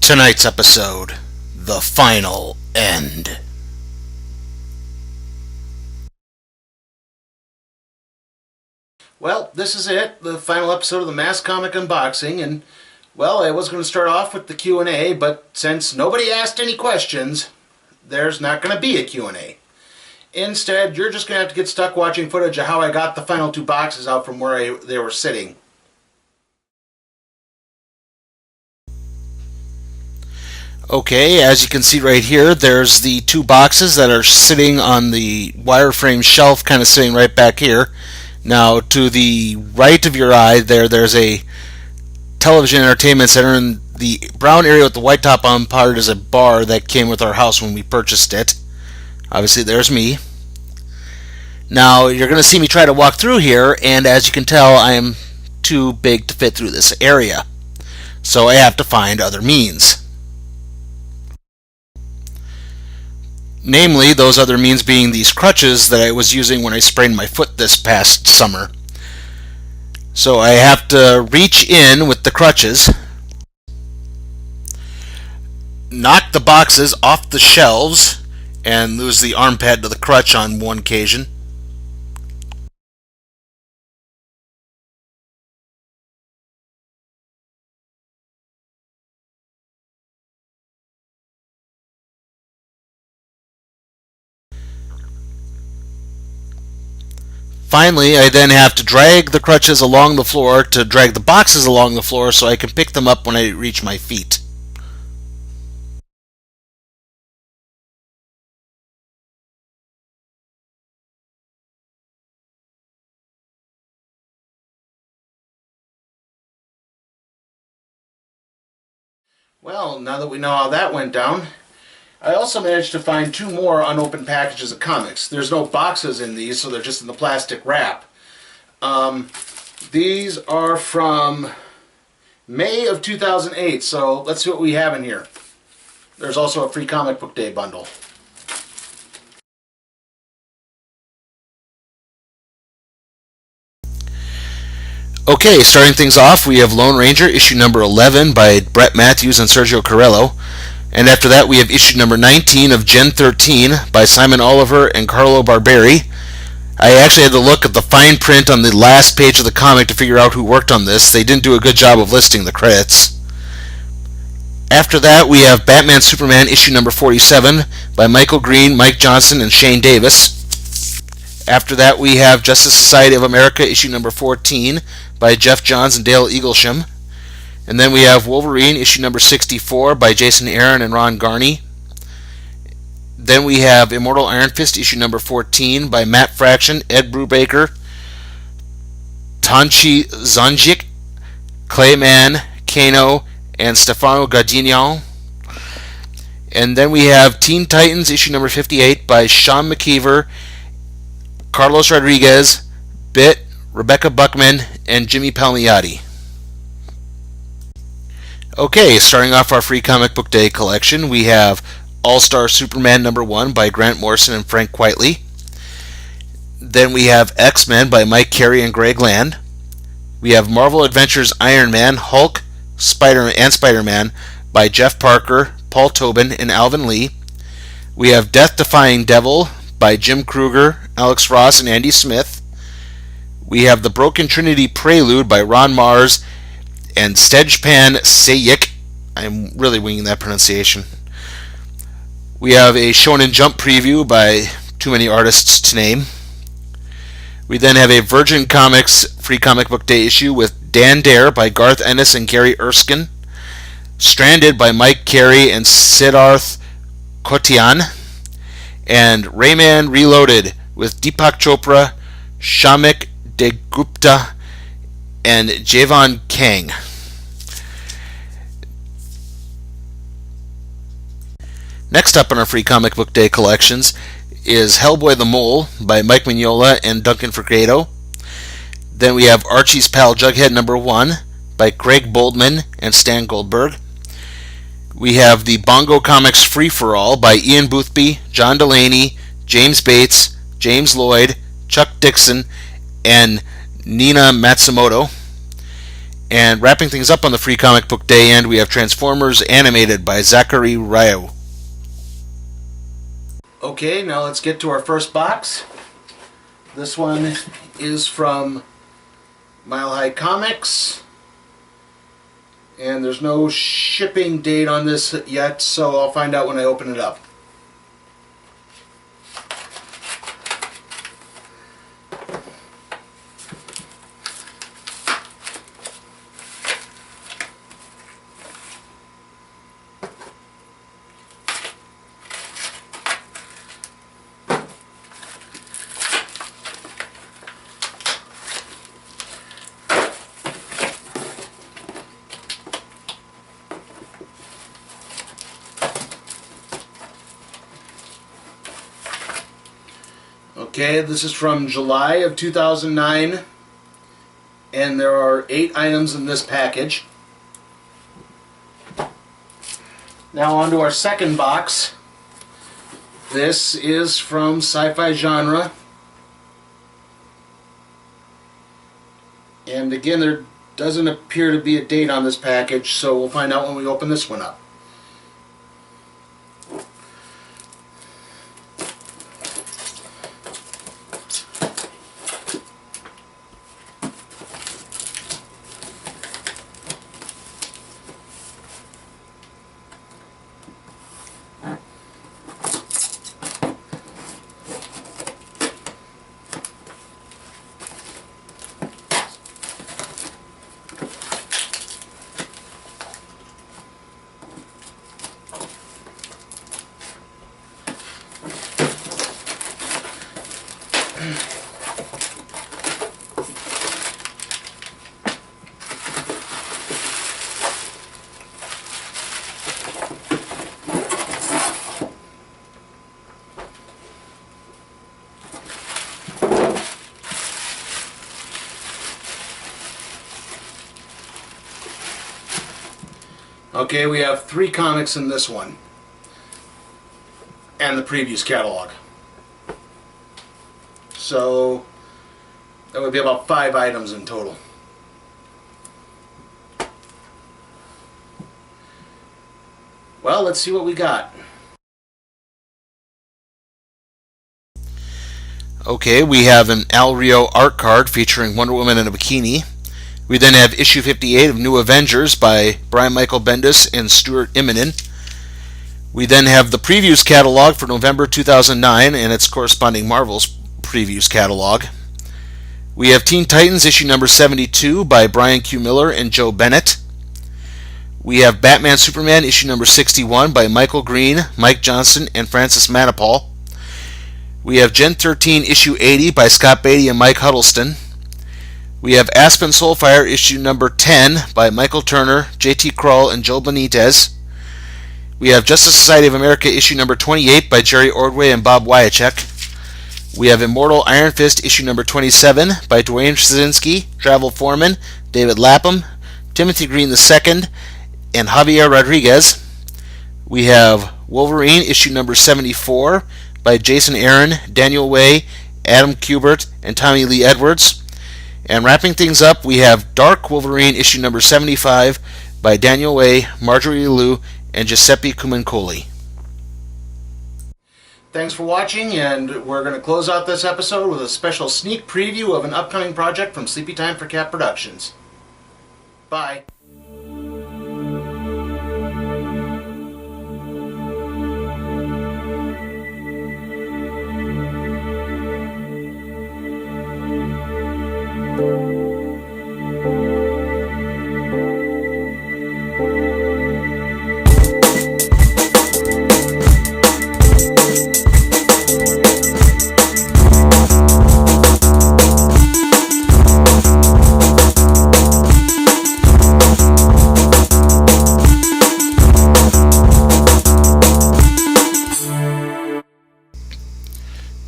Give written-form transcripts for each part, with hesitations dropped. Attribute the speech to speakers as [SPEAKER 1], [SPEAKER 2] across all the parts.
[SPEAKER 1] Tonight's episode, The Final End. Well, this is it, the final episode of the Mass Comic Unboxing, and, well, I was going to start off with the Q&A, but since nobody asked any questions, there's not going to be a Q&A. Instead, you're just going to have to get stuck watching footage of how I got the final two boxes out from where they were sitting. Okay, as you can see right here, there's the two boxes that are sitting on the wireframe shelf, kind of sitting right back here. Now, to the right of your eye, there's a television entertainment center, and the brown area with the white top on part is a bar that came with our house when we purchased it. Obviously, there's me. Now, you're going to see me try to walk through here, and as you can tell, I am too big to fit through this area. So I have to find other means. Namely, those other means being these crutches that I was using when I sprained my foot this past summer. So I have to reach in with the crutches, knock the boxes off the shelves, and lose the arm pad to the crutch on one occasion. Finally, I then have to drag the crutches along the floor to drag the boxes along the floor so I can pick them up when I reach my feet. Well, now that we know how that went down, I also managed to find two more unopened packages of comics. There's no boxes in these, so they're just in the plastic wrap. These are from May of 2008, so let's see what we have in here. There's also a free comic book day bundle. Okay, starting things off, we have Lone Ranger, issue number 11 by Brett Matthews and Sergio Corello. And after that, we have issue number 19 of Gen 13 by Simon Oliver and Carlo Barberi. I actually had to look at the fine print on the last page of the comic to figure out who worked on this. They didn't do a good job of listing the credits. After that, we have Batman Superman issue number 47 by Michael Green, Mike Johnson, and Shane Davis. After that, we have Justice Society of America issue number 14 by Jeff Johns and Dale Eaglesham. And then we have Wolverine issue number 64 by Jason Aaron and Ron Garney. Then we have Immortal Iron Fist issue number 14 by Matt Fraction, Ed Brubaker, Tonchi Zanjic, Clayman, Kano, and Stefano Gardinian. And then we have Teen Titans issue number 58 by Sean McKeever, Carlos Rodriguez, Bit, Rebecca Buckman, and Jimmy Palmiotti. Okay, starting off our free comic book day collection, we have All-Star Superman number 1 by Grant Morrison and Frank Quitely. Then we have X-Men by Mike Carey and Greg Land. We have Marvel Adventures Iron Man, Hulk, Spider-Man by Jeff Parker, Paul Tobin, and Alvin Lee. We have Death-Defying Devil by Jim Kruger, Alex Ross, and Andy Smith. We have The Broken Trinity Prelude by Ron Mars and Stejpan Sayik. I'm really winging that pronunciation. We have a Shonen Jump preview by too many artists to name. We then have a Virgin Comics free comic book day issue with Dan Dare by Garth Ennis and Gary Erskine, Stranded by Mike Carey and Siddharth Kotian, and Rayman Reloaded with Deepak Chopra, Shamik Degupta, and Javon Kang. Next up on our free comic book day collections is Hellboy the Mole by Mike Mignola and Duncan Fregado. Then we have Archie's Pal Jughead number 1 by Craig Boldman and Stan Goldberg. We have the Bongo Comics Free For All by Ian Boothby, John Delaney, James Bates, James Lloyd, Chuck Dixon, and Nina Matsumoto. And wrapping things up on the free comic book day end, we have Transformers Animated by Zachary Ryo. Okay, now let's get to our first box. This one is from Mile High Comics. And there's no shipping date on this yet, so I'll find out when I open it up. Okay, this is from July of 2009, and there are 8 items in this package. Now on to our second box. This is from Sci-Fi Genre. And again, there doesn't appear to be a date on this package, so we'll find out when we open this one up. Okay, we have 3 comics in this one, and the previous catalog. So that would be about 5 items in total. Well, let's see what we got. Okay, we have an Al Rio art card featuring Wonder Woman in a bikini. We then have issue 58 of New Avengers by Brian Michael Bendis and Stuart Immonen. We then have the previews catalog for November 2009 and its corresponding Marvel's previews catalog. We have Teen Titans issue number 72 by Brian Q. Miller and Joe Bennett. We have Batman Superman issue number 61 by Michael Green, Mike Johnson, and Francis Manapul. We have Gen 13 issue 80 by Scott Beatty and Mike Huddleston. We have Aspen Soulfire issue number 10 by Michael Turner, J.T. Krull, and Joe Benitez. We have Justice Society of America issue number 28 by Jerry Ordway and Bob Wyacek. We have Immortal Iron Fist issue number 27 by Dwayne Straczynski, Travel Foreman, David Lapham, Timothy Green II, and Javier Rodriguez. We have Wolverine issue number 74 by Jason Aaron, Daniel Way, Adam Kubert, and Tommy Lee Edwards. And wrapping things up, we have Dark Wolverine issue number 75 by Daniel Way, Marjorie Liu, and Giuseppe Cumincoli. Thanks for watching, and we're going to close out this episode with a special sneak preview of an upcoming project from Sleepy Time for Cat Productions. Bye.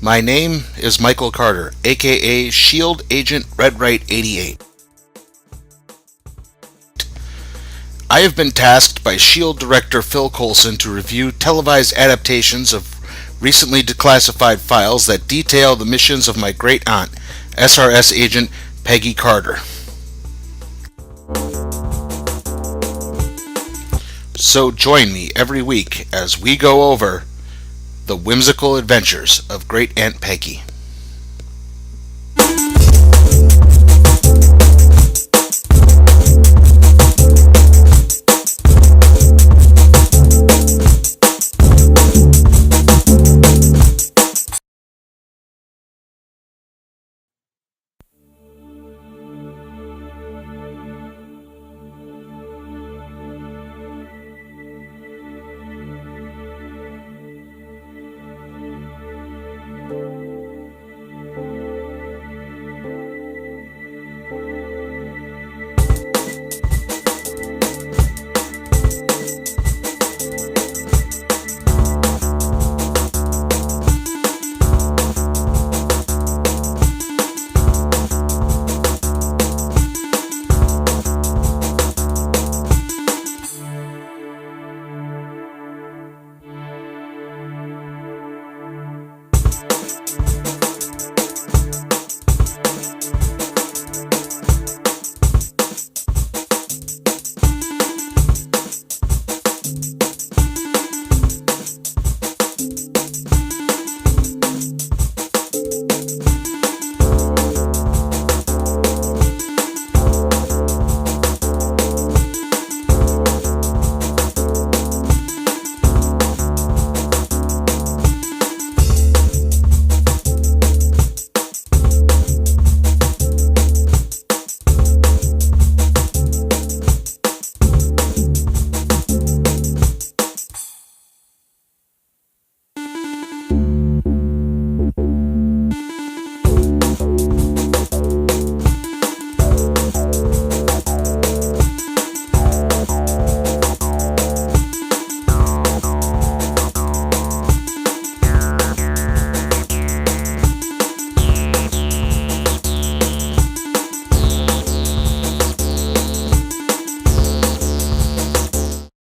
[SPEAKER 1] My name is Michael Carter, aka Shield Agent Red Right 88. I have been tasked by Shield Director Phil Coulson to review televised adaptations of recently declassified files that detail the missions of my great aunt, SRS Agent Peggy Carter. So join me every week as we go over the whimsical adventures of Great Aunt Peggy.